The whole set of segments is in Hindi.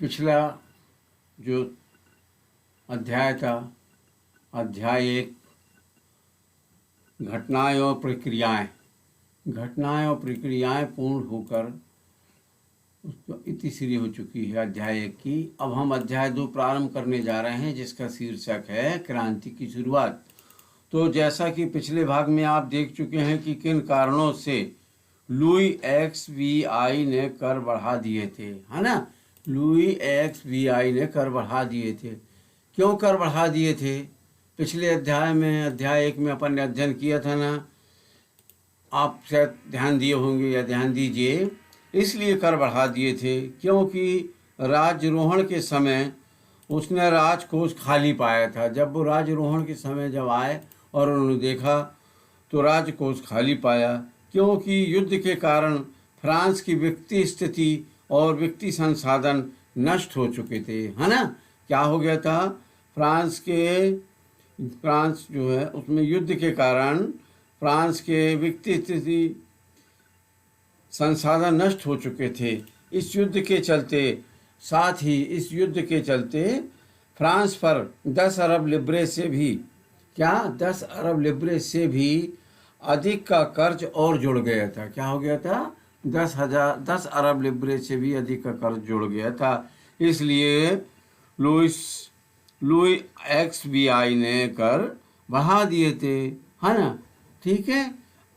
पिछला जो अध्याय था, अध्याय 1, घटनाएं और प्रक्रियाएं पूर्ण होकर इतिश्री हो चुकी है अध्याय 1 की। अब हम अध्याय 2 प्रारंभ करने जा रहे हैं, जिसका शीर्षक है क्रांति की शुरुआत। तो जैसा कि पिछले भाग में आप देख चुके हैं कि किन कारणों से लुई XVI ने कर बढ़ा दिए थे, है ना। लुई XVI ने कर बढ़ा दिए थे। क्यों कर बढ़ा दिए थे? पिछले अध्याय में, अध्याय 1 में अपन ने अध्ययन किया था ना, आप शायद ध्यान दिए होंगे या ध्यान दीजिए। इसलिए कर बढ़ा दिए थे क्योंकि राज्यारोहण के समय उसने राजकोष खाली पाया था। जब वो राज्यारोहण के समय जब आए और उन्होंने देखा तो राजकोष खाली पाया, क्योंकि युद्ध के कारण फ्रांस की वित्तीय स्थिति और वित्तीय संसाधन नष्ट हो चुके थे, है ना। क्या हो गया था? फ्रांस जो है उसमें युद्ध के कारण फ्रांस के वित्तीय स्थिति संसाधन नष्ट हो चुके थे। इस युद्ध के चलते, साथ ही इस युद्ध के चलते फ्रांस पर 10 अरब लिब्रे से भी 10 अरब लिब्रे से भी अधिक का कर्ज और जुड़ गया था। क्या हो गया था? 10 अरब लिब्रे से भी अधिक का कर्ज जुड़ गया था। इसलिए लुई XVI ने कर बढ़ा दिए थे, है ना। ठीक है।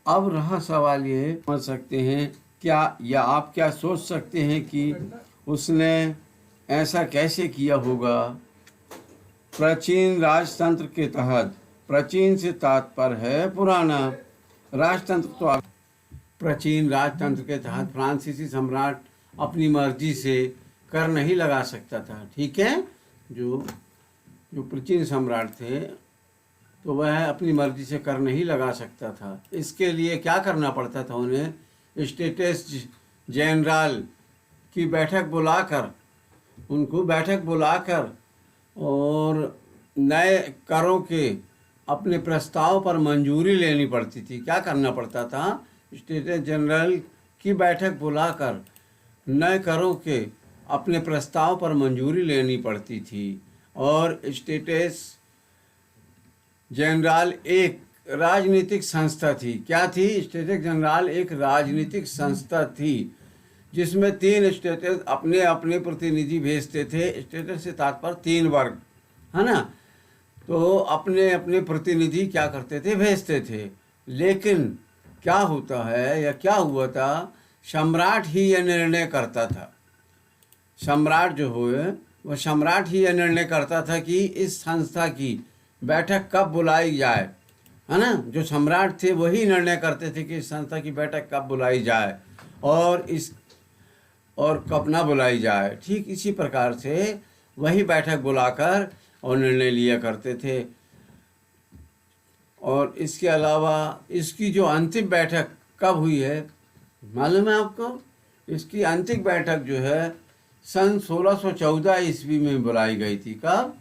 अब रहा सवाल ये, समझ सकते हैं क्या, या आप क्या सोच सकते हैं कि उसने ऐसा कैसे किया होगा? प्राचीन राजतंत्र के तहत, प्राचीन से तात्पर्य है पुराना राजतंत्र। तो प्राचीन राजतंत्र के तहत फ्रांसीसी सम्राट अपनी मर्जी से कर नहीं लगा सकता था। ठीक है। जो प्राचीन सम्राट थे तो वह अपनी मर्जी से कर नहीं लगा सकता था। इसके लिए क्या करना पड़ता था? उन्हें स्टेट्स जनरल की बैठक बुलाकर और नए करों के अपने प्रस्ताव पर मंजूरी लेनी पड़ती थी। क्या करना पड़ता था? स्टेट्स जनरल की बैठक बुलाकर नए करों के अपने प्रस्ताव पर मंजूरी लेनी पड़ती थी। और स्टेट्स जनरल एक राजनीतिक संस्था थी। क्या थी? स्टेट्स जनरल एक राजनीतिक संस्था थी जिसमें 3 स्टेट्स अपने अपने प्रतिनिधि भेजते थे। स्टेट्स से तात्पर्य 3 वर्ग, है ना। तो अपने अपने प्रतिनिधि क्या करते थे? भेजते थे। लेकिन क्या होता है या क्या हुआ था? सम्राट ही यह निर्णय करता था। सम्राट जो हुए वह सम्राट ही यह निर्णय करता था कि इस संस्था की बैठक कब बुलाई जाए, है ना। जो सम्राट थे वही निर्णय करते थे कि इस संस्था की बैठक कब बुलाई जाए और कब ना बुलाई जाए। ठीक इसी प्रकार से वही बैठक बुलाकर और निर्णय लिया करते थे। और इसके अलावा इसकी जो अंतिम बैठक कब हुई है मालूम है आपको? इसकी अंतिम बैठक जो है सन 1614 ईस्वी में बुलाई गई थी। कब?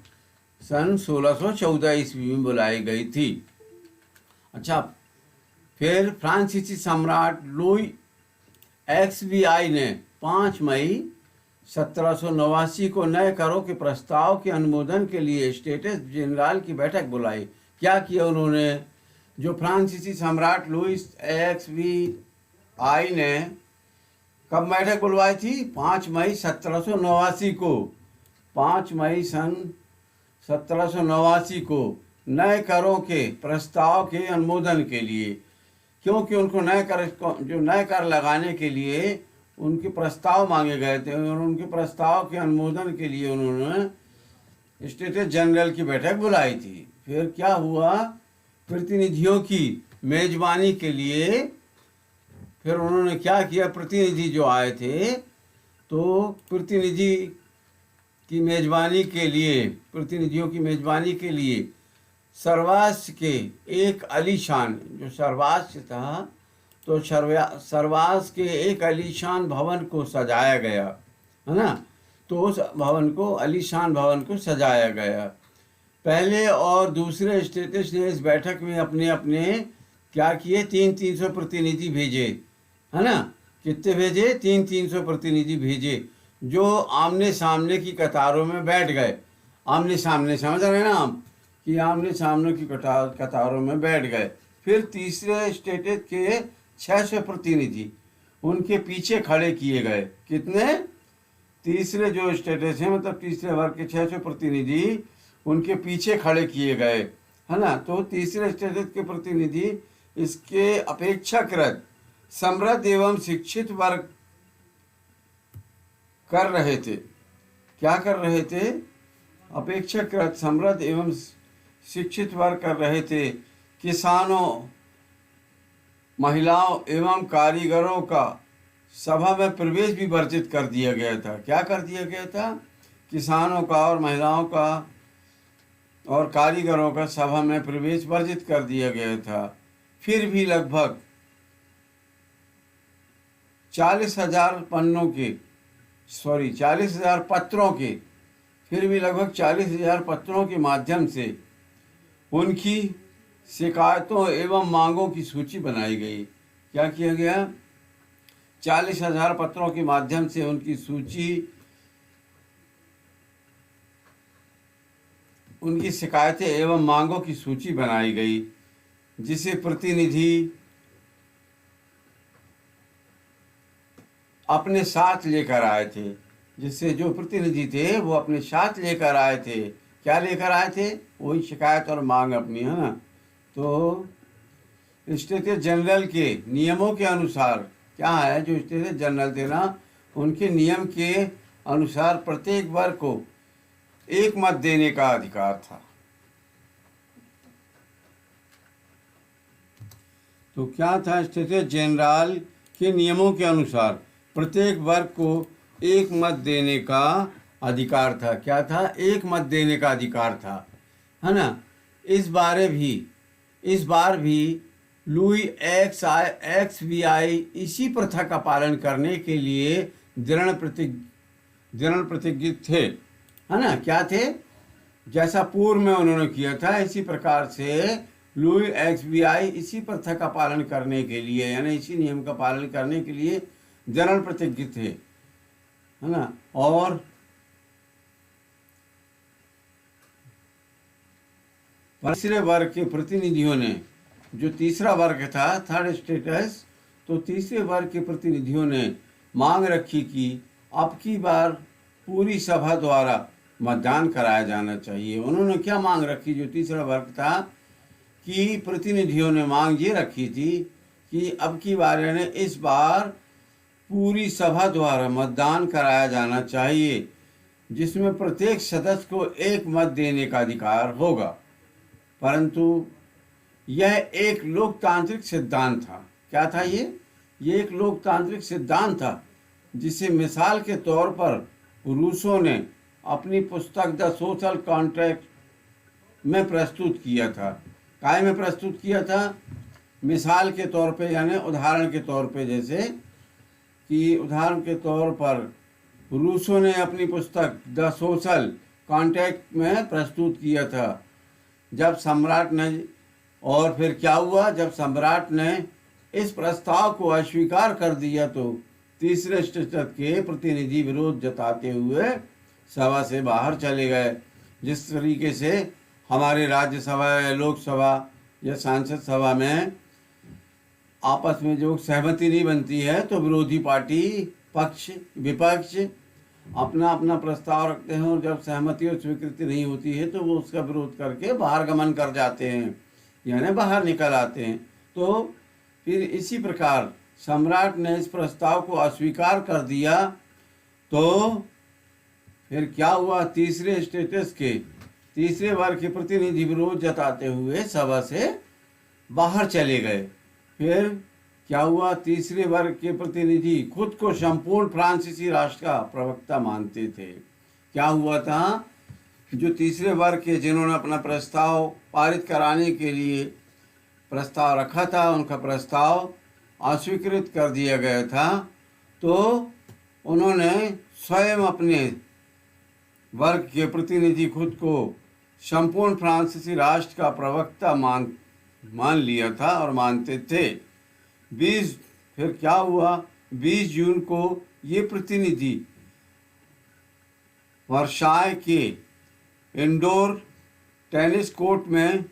सन 1614 ईस्वी में बुलाई गई थी। अच्छा, फिर फ्रांसीसी सम्राट लुई XVI ने 5 मई 1789 को नए करों के प्रस्ताव के अनुमोदन के लिए स्टेट्स जनरल की बैठक बुलाई। क्या किया उन्होंने? जो फ्रांसीसी सम्राट लुई XVI ने कब बैठक बुलवाई थी? 5 मई 1789 को। 5 मई सन 1789 को नए करों के प्रस्ताव के अनुमोदन के लिए, क्योंकि उनको नए कर लगाने के लिए उनके प्रस्ताव मांगे गए थे और उनके प्रस्ताव के अनुमोदन के लिए उन्होंने स्टेट्स जनरल की बैठक बुलाई थी। फिर क्या हुआ? प्रतिनिधियों की मेजबानी के लिए फिर उन्होंने क्या किया? प्रतिनिधि जो आए थे तो प्रतिनिधियों की मेजबानी के लिए सरवास के एक आलीशान, जो सरवास था तो सरवास के एक आलीशान भवन को सजाया गया, है ना। तो उस आलीशान भवन को सजाया गया। पहले और दूसरे स्टेट्स ने इस बैठक में अपने अपने क्या किए? 300-300 प्रतिनिधि भेजे, है ना। कितने भेजे? 300-300 प्रतिनिधि भेजे। जो आमने सामने की कतारों में बैठ गए। आमने सामने, समझ रहे हैं ना आप, कि आमने सामने की कतारों में बैठ गए। फिर तीसरे स्टेटस के 600 प्रतिनिधि उनके पीछे खड़े किए गए। कितने? तीसरे जो स्टेटस है, मतलब तीसरे वर्ग के 600 प्रतिनिधि उनके पीछे खड़े किए गए, है ना। तो तीसरे स्टेटस के प्रतिनिधि इसके अपेक्षाकृत समृद्ध एवं शिक्षित वर्ग कर रहे थे। क्या कर रहे थे? अपेक्षाकृत समृद्ध एवं शिक्षित वर्ग कर रहे थे। किसानों, महिलाओं एवं कारीगरों का सभा में प्रवेश भी वर्जित कर दिया गया था। क्या कर दिया गया था? किसानों का और महिलाओं का और कारीगरों का सभा में प्रवेश वर्जित कर दिया गया था। फिर भी लगभग 40,000 पन्नों के 40,000 पत्रों के, फिर भी लगभग 40,000 पत्रों के माध्यम से उनकी शिकायतों एवं मांगों की सूची बनाई गई। क्या किया गया? 40,000 पत्रों के माध्यम से उनकी सूची, उनकी शिकायतें एवं मांगों की सूची बनाई गई, जिसे प्रतिनिधि अपने साथ लेकर आए थे। जिससे जो प्रतिनिधि थे वो अपने साथ लेकर आए थे। क्या लेकर आए थे? वही शिकायत और मांग अपनी, है ना। तो स्टेट जनरल के नियमों के अनुसार क्या है, जो स्टेट जनरल थे ना, उनके नियम के अनुसार प्रत्येक वर्ग को एक मत देने का अधिकार था। तो क्या था? स्टेट जनरल के नियमों के अनुसार प्रत्येक वर्ग को एक मत देने का अधिकार था। क्या था? एक मत देने का अधिकार था, है ना। इस बार भी लुई XVI इसी प्रथा का पालन करने के लिए दृढ़ प्रतिज्ञित थे, है ना। क्या थे? जैसा पूर्व में उन्होंने किया था, इसी प्रकार से लुई XVI इसी प्रथा का पालन करने के लिए, यानी इसी नियम का पालन करने के लिए दृढ़ प्रतिज्ञित थे, है ना। और तीसरे वर्ग के प्रतिनिधियों ने, जो तीसरा वर्ग था, थर्ड स्टेटस, तो तीसरे वर्ग के प्रतिनिधियों ने मांग रखी कि अब की बार पूरी सभा द्वारा मतदान कराया जाना चाहिए। उन्होंने क्या मांग रखी? जो तीसरा वर्ग था कि प्रतिनिधियों ने मांग ये रखी थी कि अब की बार, यानी इस बार पूरी सभा द्वारा मतदान कराया जाना चाहिए, जिसमें प्रत्येक सदस्य को एक मत देने का अधिकार होगा। परंतु यह एक लोकतांत्रिक सिद्धांत था। क्या था ये? एक लोकतांत्रिक सिद्धांत था, जिसे मिसाल के तौर पर रूसो ने अपनी पुस्तक द सोशल कॉन्ट्रैक्ट में प्रस्तुत किया था। काय में प्रस्तुत किया था? मिसाल के तौर पे, यानी उदाहरण के तौर पे, जैसे कि उदाहरण के तौर पर रूसो ने अपनी पुस्तक द सोशल कॉन्ट्रैक्ट में प्रस्तुत किया था। जब सम्राट ने, और फिर क्या हुआ, जब सम्राट ने इस प्रस्ताव को अस्वीकार कर दिया तो तीसरे स्टेटस के प्रतिनिधि विरोध जताते हुए सभा से बाहर चले गए। जिस तरीके से हमारे राज्यसभा या लोकसभा या सांसद सभा में आपस में जो सहमति नहीं बनती है, तो विरोधी पार्टी, पक्ष विपक्ष अपना अपना प्रस्ताव रखते हैं, और जब सहमति और स्वीकृति नहीं होती है तो वो उसका विरोध करके बाहर गमन कर जाते हैं, यानी बाहर निकल आते हैं। तो फिर इसी प्रकार सम्राट ने इस प्रस्ताव को अस्वीकार कर दिया, तो फिर क्या हुआ? तीसरे स्टेटस के, तीसरे वर्ग के प्रतिनिधि विरोध जताते हुए सभा से बाहर चले गए। फिर क्या हुआ? तीसरे वर्ग के प्रतिनिधि खुद को संपूर्ण फ्रांसीसी राष्ट्र का प्रवक्ता मानते थे। क्या हुआ था? जो तीसरे वर्ग के, जिन्होंने अपना प्रस्ताव पारित कराने के लिए प्रस्ताव रखा था, उनका प्रस्ताव अस्वीकृत कर दिया गया था, तो उन्होंने स्वयं अपने वर्ग के प्रतिनिधि खुद को संपूर्ण फ्रांसीसी राष्ट्र का प्रवक्ता मान लिया था और मानते थे। फिर क्या हुआ? 20 जून को ये प्रतिनिधि वर्साय के इंडोर टेनिस कोर्ट में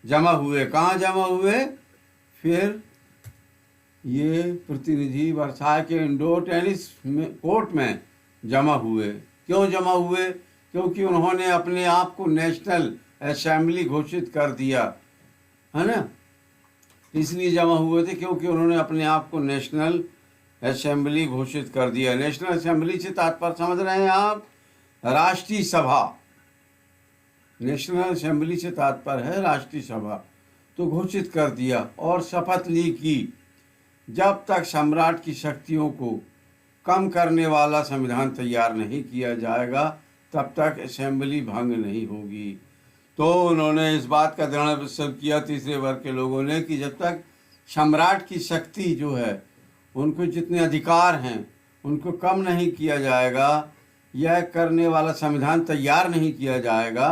जमा हुए। कहाँ जमा हुए? फिर ये प्रतिनिधि वर्साय के इंडोर टेनिस कोर्ट में जमा हुए। क्यों जमा हुए? क्योंकि उन्होंने अपने आप को नेशनल असेंबली घोषित कर दिया, है ना। इसलिए जमा हुए थे क्योंकि उन्होंने अपने आप को नेशनल असेंबली घोषित कर दिया। नेशनल असेंबली से तात्पर्य समझ रहे हैं आप? राष्ट्रीय सभा। नेशनल असेंबली से तात्पर्य है राष्ट्रीय सभा। तो घोषित कर दिया और शपथ ली कि जब तक सम्राट की शक्तियों को कम करने वाला संविधान तैयार नहीं किया जाएगा तब तक असेंबली भंग नहीं होगी। तो उन्होंने इस बात का दृढ़ निश्चय किया तीसरे वर्ग के लोगों ने कि जब तक सम्राट की शक्ति जो है, उनको जितने अधिकार हैं उनको कम नहीं किया जाएगा, यह करने वाला संविधान तैयार नहीं किया जाएगा,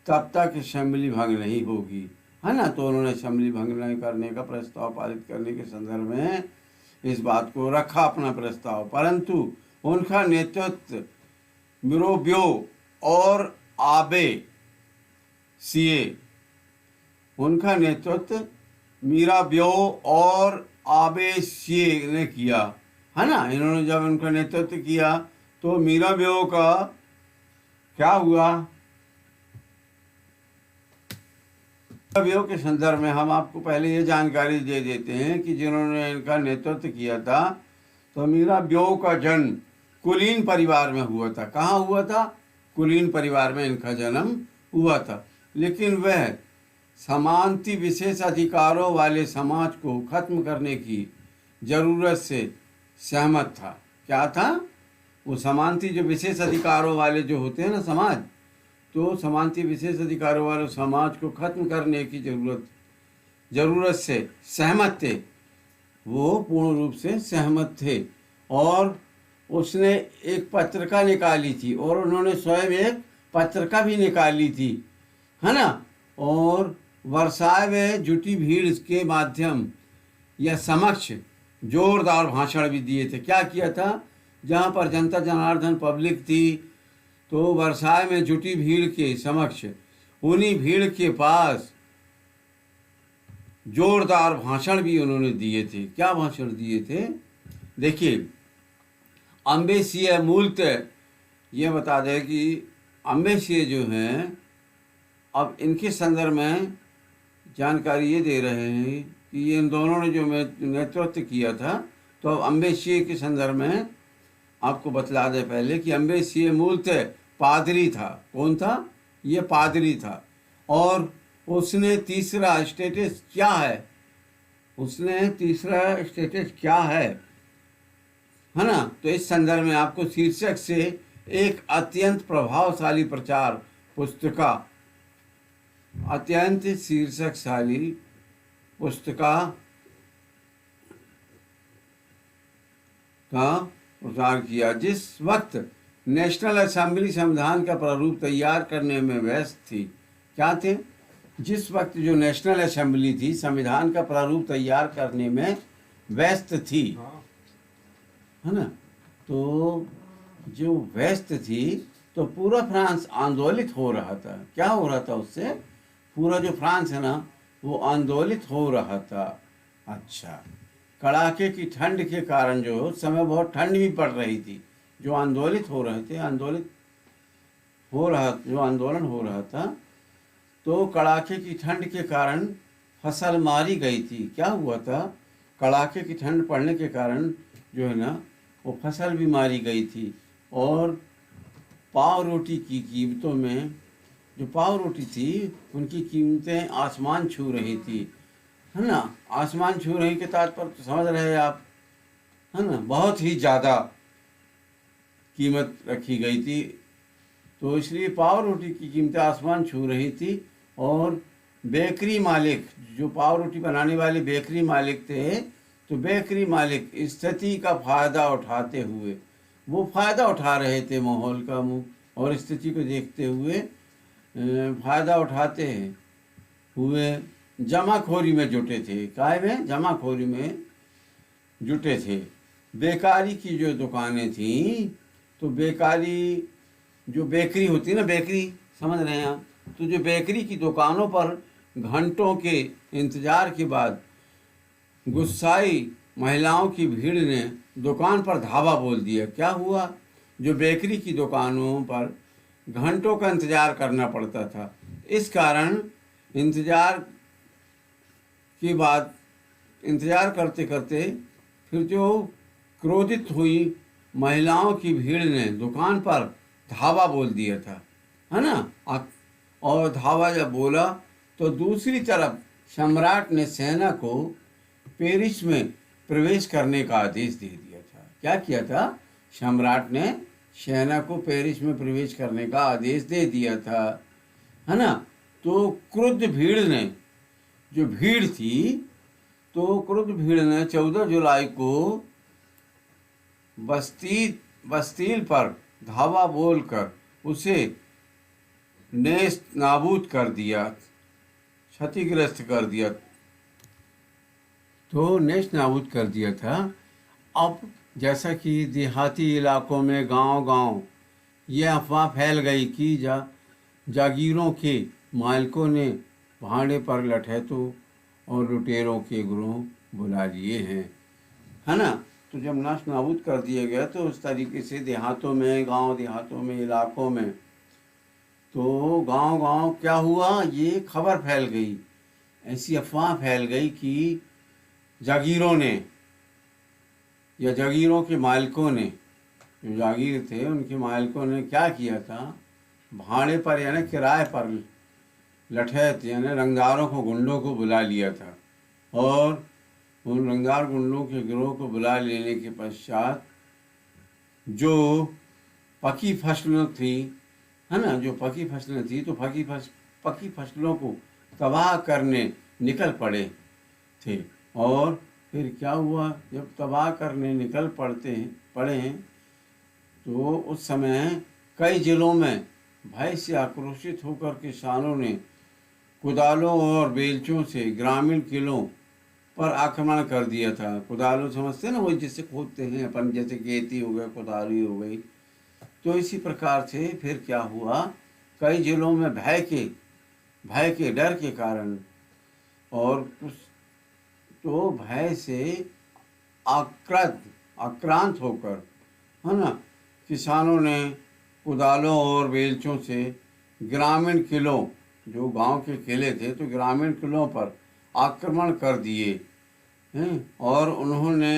तब तक असेंबली भंग नहीं होगी, है ना। तो उन्होंने असेंबली भंग नहीं करने का प्रस्ताव पारित करने के संदर्भ में इस बात को रखा, अपना प्रस्ताव। परंतु उनका नेतृत्व मिरोब्यो और आबे सीए, उनका नेतृत्व मीराब्यो और आबे सीए ने किया, है ना। इन्होंने जब उनका नेतृत्व किया तो मीराब्यो का क्या हुआ? मीराब्यो के संदर्भ में हम आपको पहले ये जानकारी दे देते हैं कि जिन्होंने इनका नेतृत्व किया था, तो मीराब्यो का जन्म कुलीन परिवार में हुआ था। कहाँ हुआ था? कुलीन परिवार में इनका जन्म हुआ था। लेकिन वह समानती विशेष अधिकारों वाले समाज को खत्म करने की जरूरत से सहमत था। क्या था? वो समानती जो विशेष अधिकारों वाले जो होते हैं ना समाज, तो समानती विशेष अधिकारों वाले समाज को खत्म करने की जरूरत से सहमत थे। वो पूर्ण रूप से सहमत थे। और उसने एक पत्रिका निकाली थी और उन्होंने स्वयं एक पत्रिका भी निकाली थी, है ना। और वर्साय में जुटी भीड़ के माध्यम या समक्ष जोरदार भाषण भी दिए थे। क्या किया था? जहाँ पर जनता जनार्दन पब्लिक थी, तो वर्साय में जुटी भीड़ के समक्ष उन्हीं भीड़ के पास जोरदार भाषण भी उन्होंने दिए थे। क्या भाषण दिए थे? देखिए, अम्बेसीय मूलतः ये बता दें कि अम्बेसीय जो हैं, अब इनके संदर्भ में जानकारी ये दे रहे हैं कि ये इन दोनों ने जो नेतृत्व किया था, तो अम्बेसीय के संदर्भ में आपको बतला दे पहले कि अम्बेसीय मूलतः पादरी था। कौन था? ये पादरी था। और उसने तीसरा स्टेटस क्या है? उसने तीसरा स्टेटस क्या है ना। तो इस संदर्भ में आपको शीर्षक से एक अत्यंत प्रभावशाली प्रचार पुस्तिका, अत्यंत शीर्षकशाली पुस्तिका का प्रचार किया। जिस वक्त नेशनल असेंबली संविधान का प्रारूप तैयार करने में व्यस्त थी। क्या थे? जिस वक्त जो नेशनल असेंबली थी संविधान का प्रारूप तैयार करने में व्यस्त थी, है ना। तो जो व्यस्त थी, तो पूरा फ्रांस आंदोलित हो रहा था। क्या हो रहा था उससे? पूरा जो फ्रांस है ना, वो आंदोलित हो रहा था। अच्छा, कड़ाके की ठंड के कारण जो उस समय बहुत ठंड भी पड़ रही थी, जो आंदोलित हो रहे थे, जो आंदोलन हो रहा था, तो कड़ाके की ठंड के कारण फसल मारी गई थी। क्या हुआ था? कड़ाके की ठंड पड़ने के कारण जो है ना, वो फसल भी मारी गई थी। और पाव रोटी की कीमतों में, जो पाव रोटी थी उनकी कीमतें आसमान छू रही थी, है ना। आसमान छू रही के तात्पर्य तो समझ रहे हैं आप, है ना। बहुत ही ज़्यादा कीमत रखी गई थी, तो इसलिए पाव रोटी की कीमतें आसमान छू रही थी। और बेकरी मालिक, जो पाव रोटी बनाने वाले बेकरी मालिक थे, तो बेकरी मालिक स्थिति का फ़ायदा उठाते हुए, वो फ़ायदा उठा रहे थे माहौल का और स्थिति को देखते हुए फ़ायदा उठाते हुए जमाखोरी में जुटे थे। काय में? जमाखोरी में जुटे थे। बेकारी की जो दुकानें थीं, तो बेकारी जो बेकरी होती है ना, बेकरी समझ रहे हैं आप, तो जो बेकरी की दुकानों पर घंटों के इंतजार के बाद गुस्साई महिलाओं की भीड़ ने दुकान पर धावा बोल दिया। क्या हुआ? जो बेकरी की दुकानों पर घंटों का इंतजार करना पड़ता था, इस कारण इंतजार के बाद इंतजार करते करते फिर जो क्रोधित हुई महिलाओं की भीड़ ने दुकान पर धावा बोल दिया था, है ना। और धावा जब बोला तो दूसरी तरफ सम्राट ने सेना को पेरिस में प्रवेश करने का आदेश दे दिया था। क्या किया था? सम्राट ने सेना को पेरिस में प्रवेश करने का आदेश दे दिया था, है ना। तो क्रुद्ध भीड़ ने, जो भीड़ थी, तो क्रुद्ध भीड़ ने 14 जुलाई को बस्तील पर धावा बोलकर उसे नेस्त नाबूद कर दिया, क्षतिग्रस्त कर दिया। तो नेस्त नाबूद कर दिया था। अब जैसा कि देहाती इलाकों में गांव-गांव ये अफवाह फैल गई कि जागीरों के मालिकों ने भाड़े पर लठैतों और लुटेरों के गिरोह बुला लिए हैं, है ना। तो जब नाश नाबूद कर दिया गया तो उस तरीके से देहातों में, गांव देहातों में, इलाकों में, तो गांव-गांव क्या हुआ, ये खबर फैल गई, ऐसी अफवाह फैल गई कि जागीरों ने या जागीरों के मालिकों ने, जो जागीर थे उनके मालिकों ने क्या किया था, भाड़े पर यानी किराए पर लठैत यानी रंगदारों को, गुंडों को बुला लिया था। और उन रंगदार गुंडों के गिरोह को बुला लेने के पश्चात जो पकी फसलें थी, है ना, जो पकी फसलें थी, तो पकी फसलों को तबाह करने निकल पड़े थे। और फिर क्या हुआ, जब तबाह करने निकल पड़े हैं तो उस समय कई जिलों में भय से आक्रोशित होकर किसानों ने कुदालों और बेलचों से ग्रामीण किलों पर आक्रमण कर दिया था। कुदालों समझते हैं ना, वही जिससे खोदते हैं अपन, जैसे खेती हो गया, कुदाली हो गई। तो इसी प्रकार से फिर क्या हुआ, कई जिलों में भय के डर के कारण और तो भय से आक्रांत होकर, है ना, किसानों ने कुदालों और बेलचों से ग्रामीण किलों, जो गांव के किले थे, तो ग्रामीण किलों पर आक्रमण कर दिए हैं और उन्होंने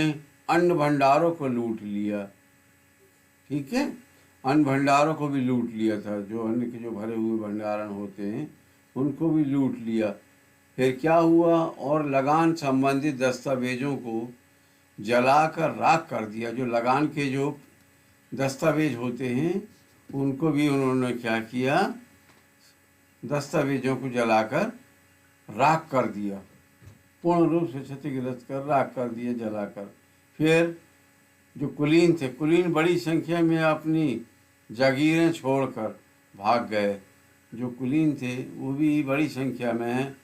अन्न भंडारों को लूट लिया। ठीक है, अन्न भंडारों को भी लूट लिया था, जो अन्न के जो भरे हुए भंडारण होते हैं उनको भी लूट लिया। फिर क्या हुआ, और लगान संबंधित दस्तावेजों को जलाकर राख कर दिया। जो लगान के जो दस्तावेज होते हैं उनको भी उन्होंने क्या किया, दस्तावेजों को जलाकर राख कर दिया, पूर्ण रूप से क्षतिग्रस्त कर राख कर दिया, जलाकर। फिर जो कुलीन थे, कुलीन बड़ी संख्या में अपनी जागीरें छोड़कर भाग गए। जो कुलीन थे वो भी बड़ी संख्या में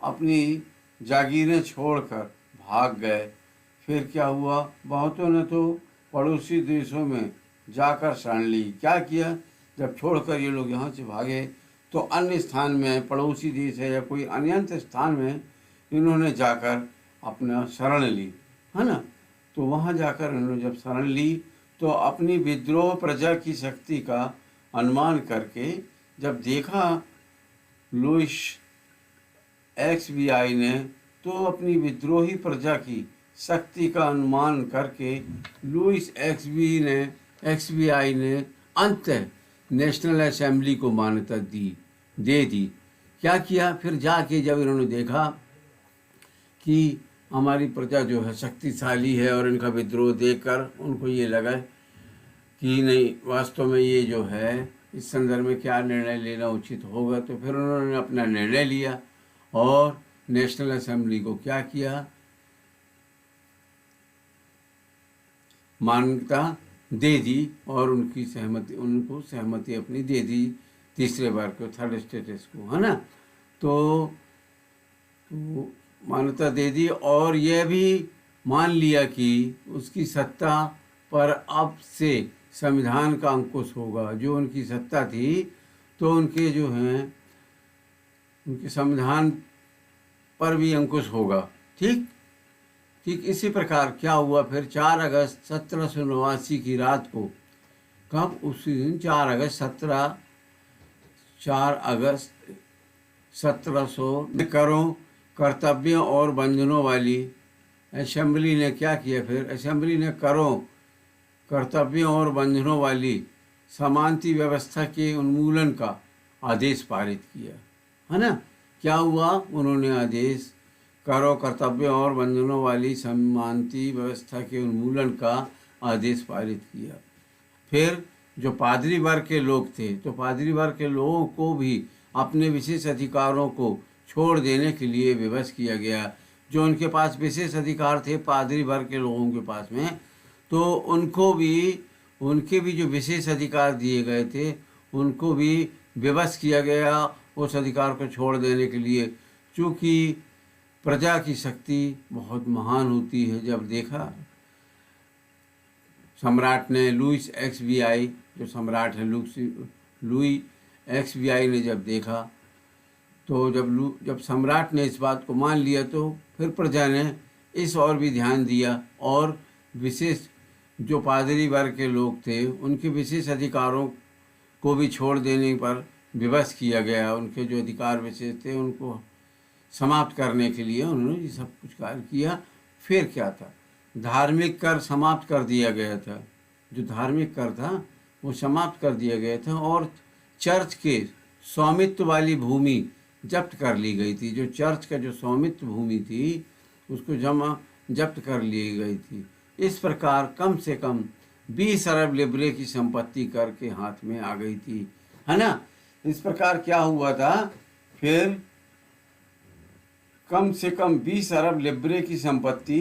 अपनी जागीरें छोड़कर भाग गए। फिर क्या हुआ, बहुतों ने तो पड़ोसी देशों में जाकर शरण ली। क्या किया, जब छोड़कर ये लोग यहाँ से भागे तो अन्य स्थान में, पड़ोसी देश है या कोई अन्य स्थान में इन्होंने जाकर अपना शरण ली, है ना। तो वहाँ जाकर इन्होंने जब शरण ली तो अपनी विद्रोह प्रजा की शक्ति का अनुमान करके जब देखा लुईस XBI ने, तो अपनी विद्रोही प्रजा की शक्ति का अनुमान करके लुईस XBI ने अंत नेशनल असेंबली को मान्यता दे दी। क्या किया, फिर जाके जब इन्होंने देखा कि हमारी प्रजा जो है शक्तिशाली है और इनका विद्रोह देखकर उनको ये लगा कि नहीं, वास्तव में ये जो है इस संदर्भ में क्या निर्णय लेना उचित होगा, तो फिर उन्होंने अपना निर्णय लिया और नेशनल असेंबली को क्या किया, मान्यता दे दी और उनको सहमति अपनी दे दी, तीसरे बार को, थर्ड स्टेटस को, है ना। तो मान्यता दे दी और यह भी मान लिया कि उसकी सत्ता पर अब से संविधान का अंकुश होगा, जो उनकी सत्ता थी तो उनके जो हैं उनके संविधान पर भी अंकुश होगा। ठीक ठीक इसी प्रकार क्या हुआ फिर 4 अगस्त 1789 की रात को, कब, उसी दिन 4 अगस्त 1700 में करों, कर्तव्यों और बंधनों वाली असेंबली ने क्या किया फिर, असेंबली ने करों, कर्तव्यों और बंधनों वाली समानती व्यवस्था के उन्मूलन का आदेश पारित किया, है ना। क्या हुआ, उन्होंने आदेश करों, कर्तव्यों और बंधनों वाली समानती व्यवस्था के उन्मूलन का आदेश पारित किया। फिर जो पादरी वर्ग के लोग थे, तो पादरी वर्ग के लोगों को भी अपने विशेष अधिकारों को छोड़ देने के लिए विवश किया गया। जो उनके पास विशेष अधिकार थे पादरी वर्ग के लोगों के पास में, तो उनके भी जो विशेष अधिकार दिए गए थे उनको भी विवश किया गया उस अधिकार को छोड़ देने के लिए। चूँकि प्रजा की शक्ति बहुत महान होती है, जब देखा सम्राट ने लुईस XVI, जो सम्राट है लुई XVI ने जब देखा, तो जब सम्राट ने इस बात को मान लिया, तो फिर प्रजा ने इस और भी ध्यान दिया और विशेष जो पादरी वर्ग के लोग थे उनके विशेष अधिकारों को भी छोड़ देने पर विवश किया गया। उनके जो अधिकार विशेष थे उनको समाप्त करने के लिए उन्होंने ये सब कुछ कार्य किया। फिर क्या था, धार्मिक कर समाप्त कर दिया गया था, जो धार्मिक कर था वो समाप्त कर दिया गया था, और चर्च के स्वामित्व वाली भूमि जब्त कर ली गई थी। जो चर्च का जो स्वामित्व भूमि थी उसको जब्त कर ली गई थी। इस प्रकार कम से कम 20 अरब लिब्रे की संपत्ति कर के हाथ में आ गई थी, है ना। इस प्रकार क्या हुआ था, फिर कम से कम 20 अरब लिब्रे की संपत्ति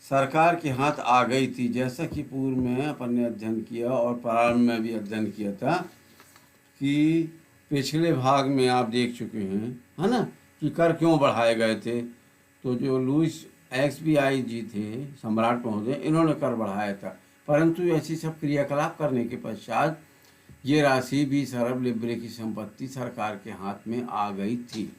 सरकार के हाथ आ गई थी। जैसा कि पूर्व में अपन ने अध्ययन किया और प्रारंभ में भी अध्ययन किया था कि पिछले भाग में आप देख चुके हैं, है ना, कि कर क्यों बढ़ाए गए थे। तो जो लुईस XVI जी थे, सम्राट महोदय, इन्होंने कर बढ़ाया था, परंतु ऐसी सब क्रियाकलाप करने के पश्चात ये राशि 20 अरब लिब्रे की संपत्ति सरकार के हाथ में आ गई थी।